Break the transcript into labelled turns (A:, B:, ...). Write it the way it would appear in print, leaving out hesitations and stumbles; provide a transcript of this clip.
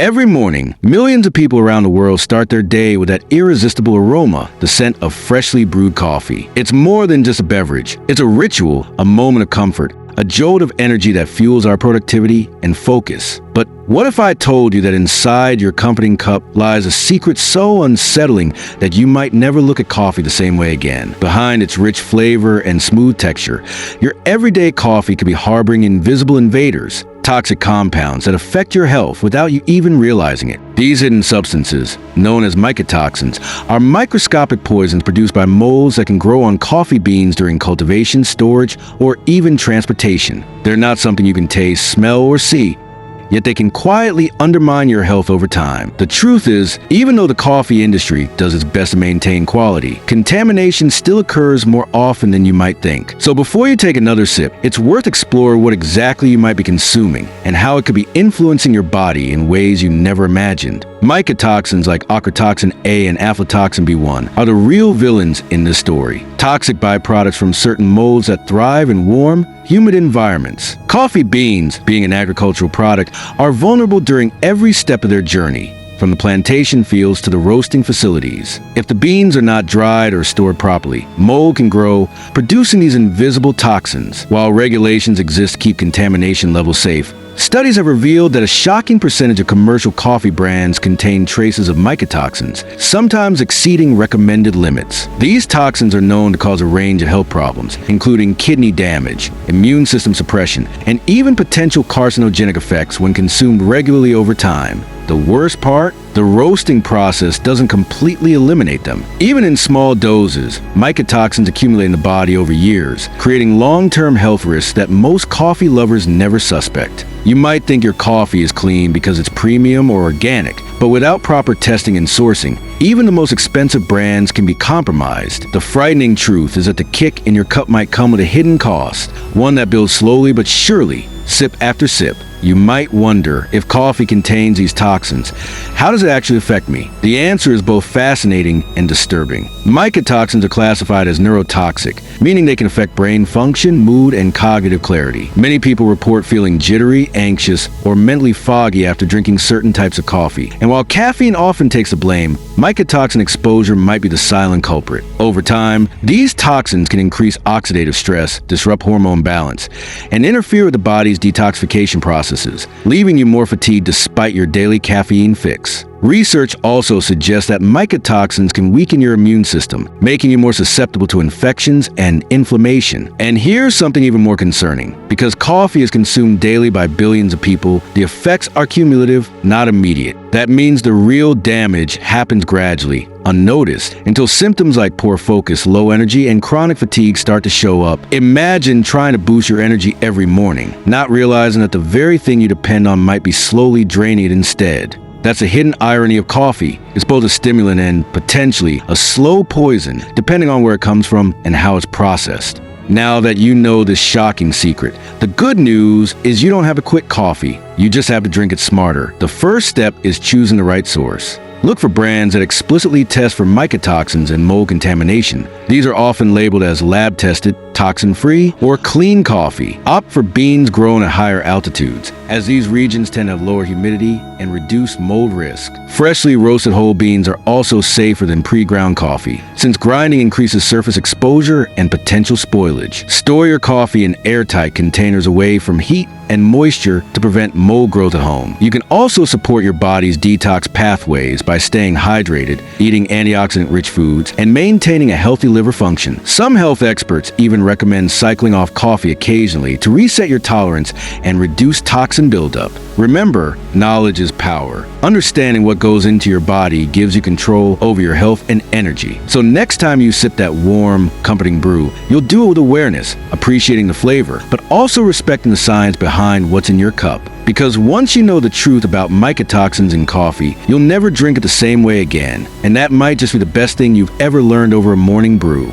A: Every morning, millions of people around the world start their day with that irresistible aroma, the scent of freshly brewed coffee. It's more than just a beverage. It's a ritual, a moment of comfort, a jolt of energy that fuels our productivity and focus. But what if I told you that inside your comforting cup lies a secret so unsettling that you might never look at coffee the same way again? Behind its rich flavor and smooth texture, your everyday coffee could be harboring invisible invaders, toxic compounds that affect your health without you even realizing it. These hidden substances, known as mycotoxins, are microscopic poisons produced by molds that can grow on coffee beans during cultivation, storage, or even transportation. They're not something you can taste, smell, or see, yet they can quietly undermine your health over time. The truth is, even though the coffee industry does its best to maintain quality, contamination still occurs more often than you might think. So before you take another sip, it's worth exploring what exactly you might be consuming and how it could be influencing your body in ways you never imagined. Mycotoxins like ochratoxin A and aflatoxin B1 are the real villains in this story. Toxic byproducts from certain molds that thrive in warm, humid environments. Coffee beans, being an agricultural product, are vulnerable during every step of their journey, from the plantation fields to the roasting facilities. If the beans are not dried or stored properly, mold can grow, producing these invisible toxins. While regulations exist to keep contamination levels safe, studies have revealed that a shocking percentage of commercial coffee brands contain traces of mycotoxins, sometimes exceeding recommended limits. These toxins are known to cause a range of health problems, including kidney damage, immune system suppression, and even potential carcinogenic effects when consumed regularly over time. The worst part? The roasting process doesn't completely eliminate them. Even in small doses, mycotoxins accumulate in the body over years, creating long-term health risks that most coffee lovers never suspect. You might think your coffee is clean because it's premium or organic, but without proper testing and sourcing, even the most expensive brands can be compromised. The frightening truth is that the kick in your cup might come with a hidden cost, one that builds slowly but surely, sip after sip. You might wonder, if coffee contains these toxins, how does it actually affect me? The answer is both fascinating and disturbing. Mycotoxins are classified as neurotoxic, meaning they can affect brain function, mood, and cognitive clarity. Many people report feeling jittery, anxious, or mentally foggy after drinking certain types of coffee. And while caffeine often takes the blame, mycotoxin exposure might be the silent culprit. Over time, these toxins can increase oxidative stress, disrupt hormone balance, and interfere with the body's detoxification process, leaving you more fatigued despite your daily caffeine fix. Research also suggests that mycotoxins can weaken your immune system, making you more susceptible to infections and inflammation. And here's something even more concerning. Because coffee is consumed daily by billions of people, the effects are cumulative, not immediate. That means the real damage happens gradually, unnoticed, until symptoms like poor focus, low energy, and chronic fatigue start to show up. Imagine trying to boost your energy every morning, not realizing that the very thing you depend on might be slowly draining it instead. That's a hidden irony of coffee. It's both a stimulant and, potentially, a slow poison, depending on where it comes from and how it's processed. Now that you know this shocking secret, the good news is you don't have to quit coffee. You just have to drink it smarter. The first step is choosing the right source. Look for brands that explicitly test for mycotoxins and mold contamination. These are often labeled as lab-tested, toxin-free, or clean coffee. Opt for beans grown at higher altitudes, as these regions tend to have lower humidity and reduce mold risk. Freshly roasted whole beans are also safer than pre-ground coffee, since grinding increases surface exposure and potential spoilage. Store your coffee in airtight containers away from heat and moisture to prevent mold growth at home. You can also support your body's detox pathways by staying hydrated, eating antioxidant-rich foods, and maintaining a healthy liver function. Some health experts even recommend cycling off coffee occasionally to reset your tolerance and reduce toxin buildup. Remember, knowledge is power. Understanding what goes into your body gives you control over your health and energy. So next time you sip that warm, comforting brew, you'll do it with awareness, appreciating the flavor, but also respecting the science behind what's in your cup. Because once you know the truth about mycotoxins in coffee, you'll never drink it the same way again. And that might just be the best thing you've ever learned over a morning brew.